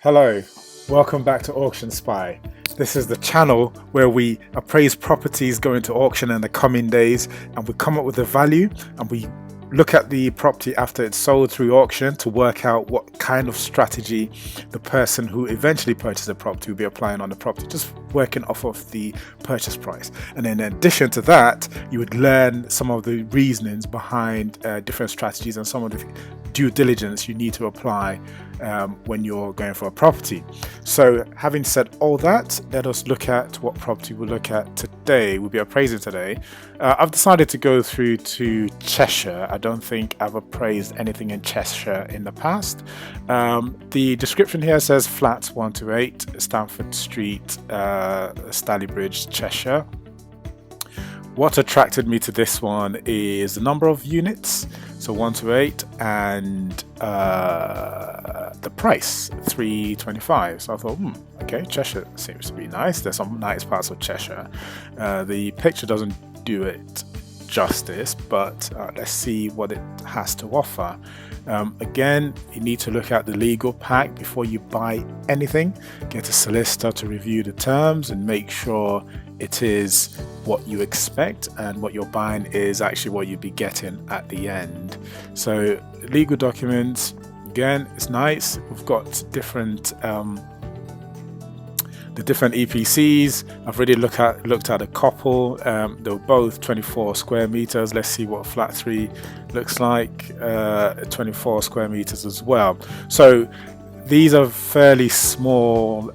Hello, welcome back to Auction Spy. This is the channel where we appraise properties going to auction in the coming days, and we come up with a value and we look at the property after it's sold through auction to work out what kind of strategy the person who eventually purchased the property will be applying on the property, just working off of the purchase price. And in addition to that, you would learn some of the reasonings behind different strategies and some of the due diligence you need to apply when you're going for a property. So having said all that, let us look at what property we'll look at today. We'll be appraising today. I've decided to go through to Cheshire. I don't think I've appraised anything in Cheshire in the past. The description here says flats 1 to 8, Stamford Street, Stalybridge, Cheshire. What attracted me to this one is the number of units, so 1 to 8, and the price, 325. So I thought, okay, Cheshire seems to be nice. There's some nice parts of Cheshire. The picture doesn't do it justice, but let's see what it has to offer. Again, you need to look at the legal pack before you buy anything. Get a solicitor to review the terms and make sure it is what you expect and what you're buying is actually what you'll be getting at the end. So legal documents, again, it's nice. We've got different the different EPCs. I've already looked at a couple. They were both 24 square meters. Let's see what flat 3 looks like. 24 square meters as well. So these are fairly small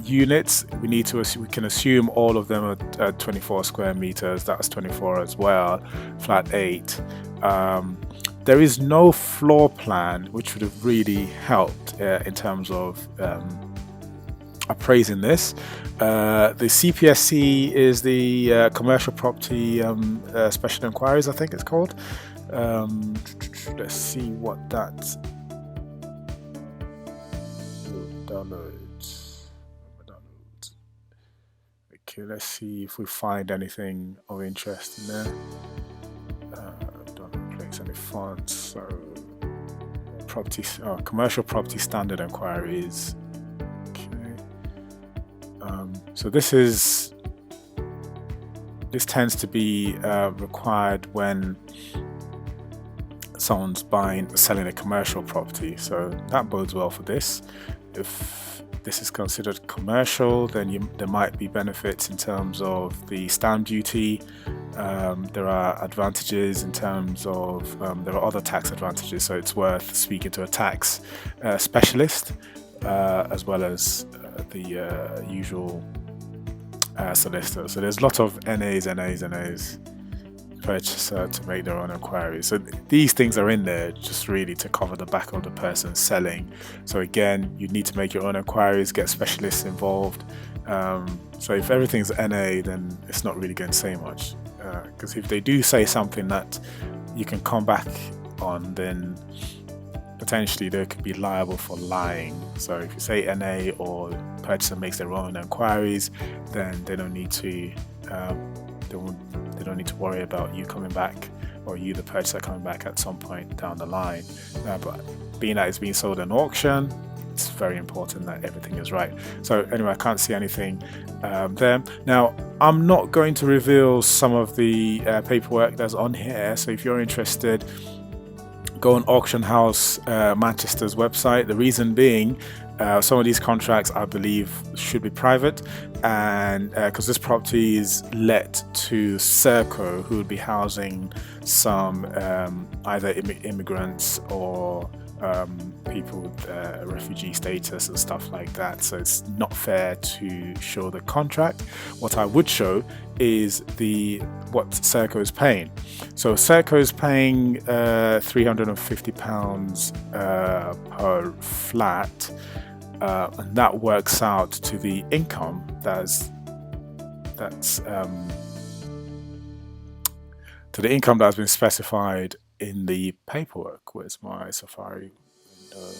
units. We can assume all of them are 24 square meters. That's 24 as well. Flat 8. There is no floor plan, which would have really helped in terms of appraising this. The CPSC is the Commercial Property Special Inquiries, I think it's called. Let's see what that downloads. Okay, let's see if we find anything of interest in there. Don't place any fonts. So Commercial Property Standard Inquiries. So this tends to be required when someone's selling a commercial property. So that bodes well for this. If this is considered commercial, then there might be benefits in terms of the stamp duty. There are advantages in terms of there are other tax advantages. So it's worth speaking to a tax specialist as well as the usual solicitor. So there's a lot of NAs, purchaser to make their own inquiries. So these things are in there just really to cover the back of the person selling. So again, you need to make your own inquiries, get specialists involved. So if everything's NA, then it's not really going to say much. Because if they do say something that you can come back on, then potentially they could be liable for lying. So if you say NA or purchaser makes their own inquiries, then they don't need to they don't need to worry about you coming back or you the purchaser coming back at some point down the line. But being that it's being sold in auction, it's very important that everything is right. So anyway, I can't see anything there. Now, I'm not going to reveal some of the paperwork that's on here. So if you're interested, go on Auction House Manchester's website. The reason being, some of these contracts I believe should be private, and because this property is let to Serco, who would be housing some either immigrants or people with refugee status and stuff like that. So it's not fair to show the contract. What I would show is what Serco is paying. So Serco is paying £350 per flat, and that works out to the income that's to the income that's been specified in the paperwork. Where's my Safari window?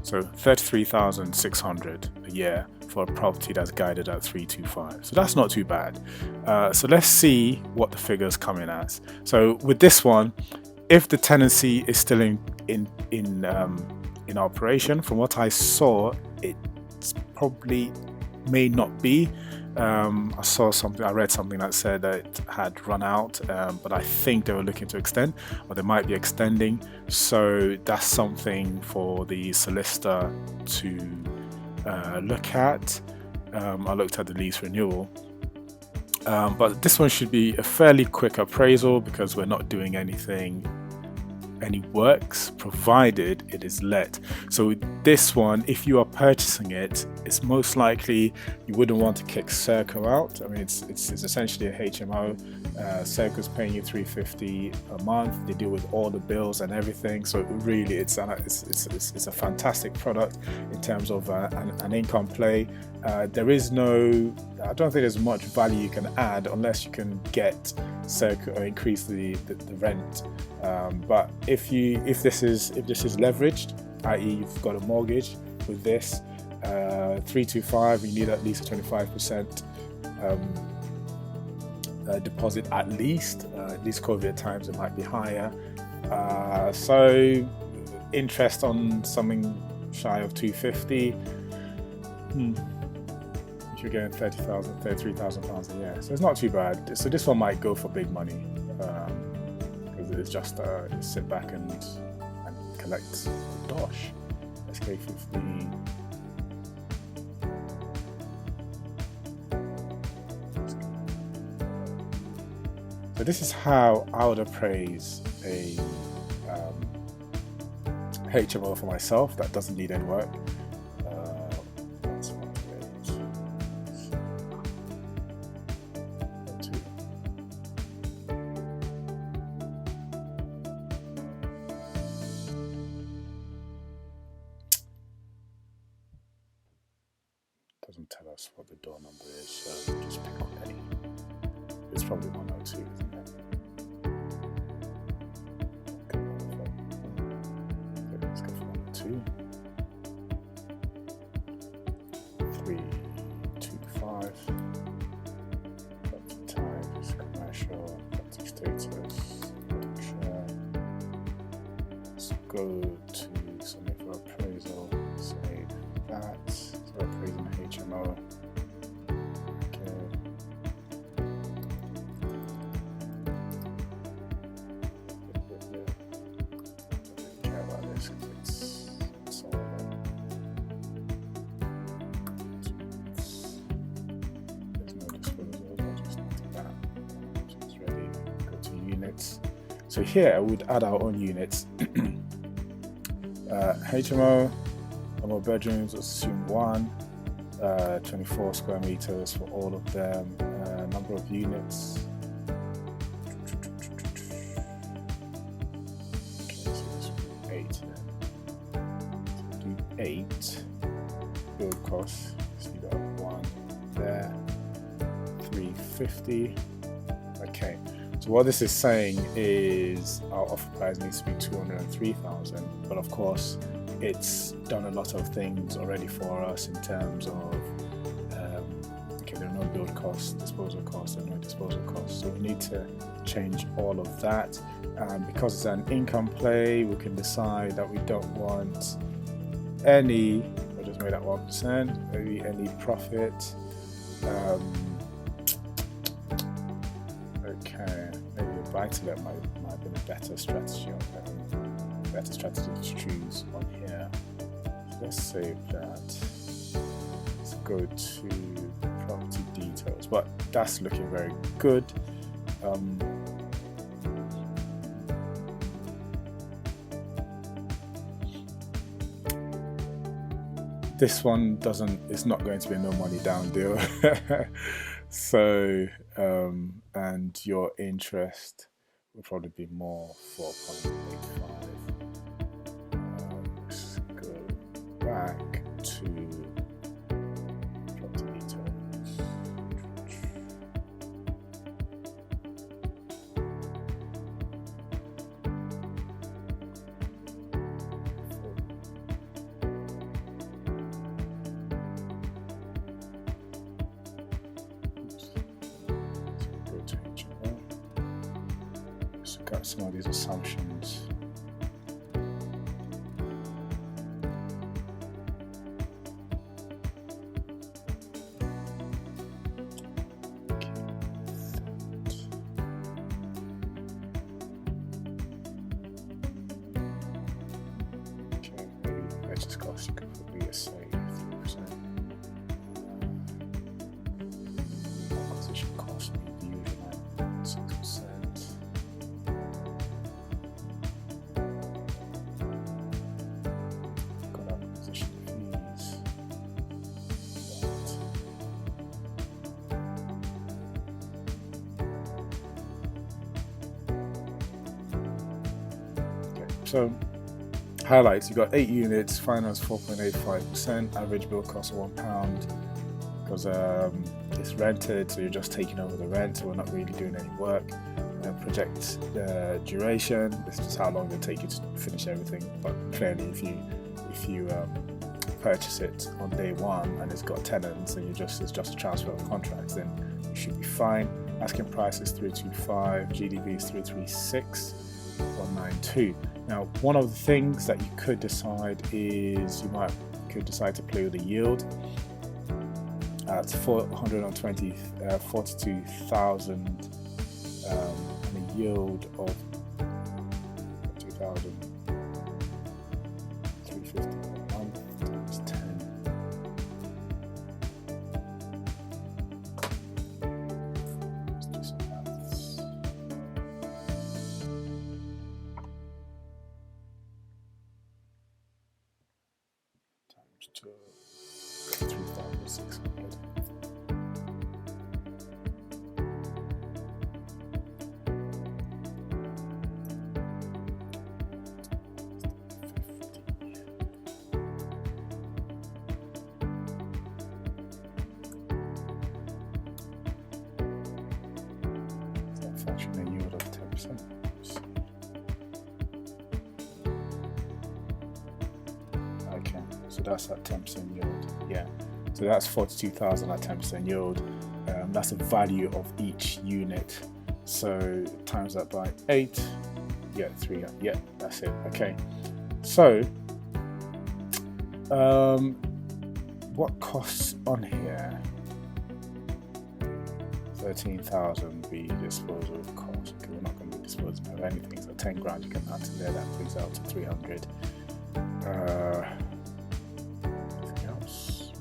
So 33,600 a year for a property that's guided at 325. So that's not too bad. So let's see what the figures come in as. So with this one, if the tenancy is still in in operation. From what I saw, it's probably may not be. I read something that said that it had run out, but I think they were looking to extend, or they might be extending. So that's something for the solicitor to look at. I looked at the lease renewal, but this one should be a fairly quick appraisal because we're not doing any works, provided it is let. So this one, if you are purchasing it, it's most likely you wouldn't want to kick Serco out. I mean, it's essentially a HMO. Serco's paying you $350 a month. They deal with all the bills and everything. So really, it's a fantastic product in terms of an income play. There is no, I don't think there's much value you can add unless you can get Serco or increase the rent. But if this is leveraged, i.e. you've got a mortgage with this, 325, you need at least a 25% deposit at least COVID times it might be higher. So interest on something shy of 250, if you're getting £33,000 a year, so it's not too bad. So this one might go for big money. It's just sit back and collect dosh. SK50. So this is how I would appraise a HMO for myself that doesn't need any work. Doesn't tell us what the door number is, so we'll just pick up any. It's probably 102, isn't it? Okay, let's go for 102. 325. Property type is commercial. Property status. Let's go to something for appraisal. Save that. Appraising HMO. Okay. Don't care about this because it's all there's no disposal. I just need that. So it's ready. Go to units. So here I would add our own units. HMO. More bedrooms, let's assume 1, 24 square meters for all of them. Number of units. Okay, so this will be 8 then. So do 8. Build costs. So you got 1 there. 350. Okay. So what this is saying is our offer price needs to be 203,000, but of course it's done a lot of things already for us in terms of there are no build costs, disposal costs, and no disposal costs. So we need to change all of that. Because it's an income play, we can decide that we don't want any. We'll just make that 1%. Maybe any profit. Okay, maybe a buy-to-let might have been a better strategy on that. Better strategy to choose on here. So let's save that. Let's go to property details, but that's looking very good. This one it's not going to be a no money down deal. So and your interest will probably be more 4.85. Let's go back to property details. Go to HMO. Let's look at some of these assumptions. purchase cost, you could probably say 3%. Acquisition cost would be the usual 6%. Got acquisition fees. Okay, so highlights, you got 8 units, finance 4.85%, average build cost of £1, because it's rented, so you're just taking over the rent, so we're not really doing any work. And project duration, this is how long it'll take you to finish everything, but clearly if you purchase it on day one and it's got tenants and it's just a transfer of contracts, then you should be fine. Asking price is 325, GDV is 336, 192. Now, one of the things that you could decide is you could decide to play with the yield. It's 42,000 and a yield of 2,350 per month times 10. Let's do some maths. Times 2, 3,600. Factoring a yield of 10%. Okay, so that's at 10% yield. Yeah, so that's 42,000 at 10% yield. That's the value of each unit. So times that by 8. Yeah, 3. Yeah, that's it. Okay. So, what costs on here? 13,000 be disposal cost. Okay, we're not going to be disposing of anything, so 10 grand you can add to there, that brings out to 300. Anything else?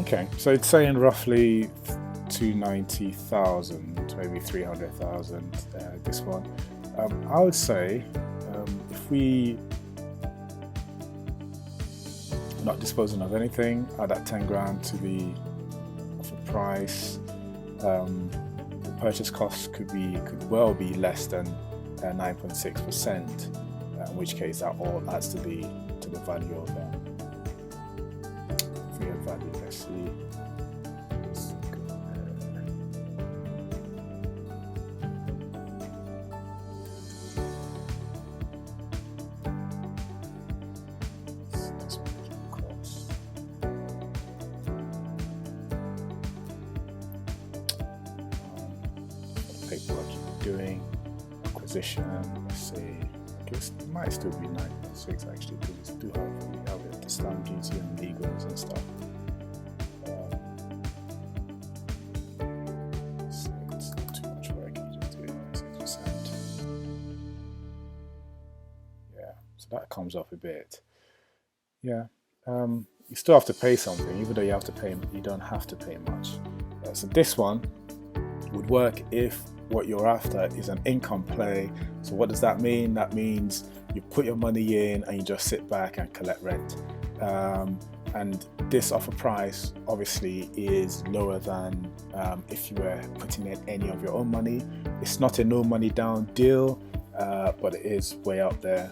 Okay, so it's saying roughly 290,000, maybe 300,000. This one, I would say, if we not disposing of anything, add that 10 grand to the offer price, the purchase cost could well be less than 9.6%, in which case that all adds to the value of real value. Let's see. Let's go there. Paperwork you're doing, acquisition, let's see, I guess it might still be 9.6 actually, because you still have the stamp duty and legals and stuff. So it's not too much work, you just do it 6%. Yeah, so that comes up a bit. Yeah, you still have to pay something, even though you don't have to pay much. So this one would work if what you're after is an income play. So what does that mean? That means you put your money in and you just sit back and collect rent. And this offer price obviously is lower than if you were putting in any of your own money. It's not a no money down deal, but it is way up there,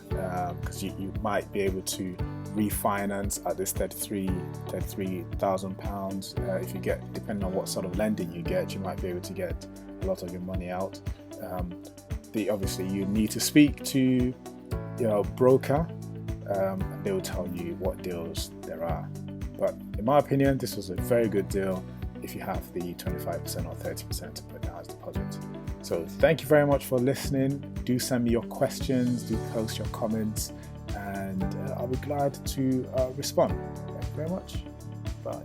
because you might be able to refinance at this £33,000. If you get, depending on what sort of lending you get, you might be able to get a lot of your money out. Obviously you need to speak to your broker, and they will tell you what deals there are. But in my opinion, this was a very good deal if you have the 25% or 30% to put down as deposit. So thank you very much for listening. Do send me your questions, do post your comments, and I'll be glad to respond. Thank you very much. Bye.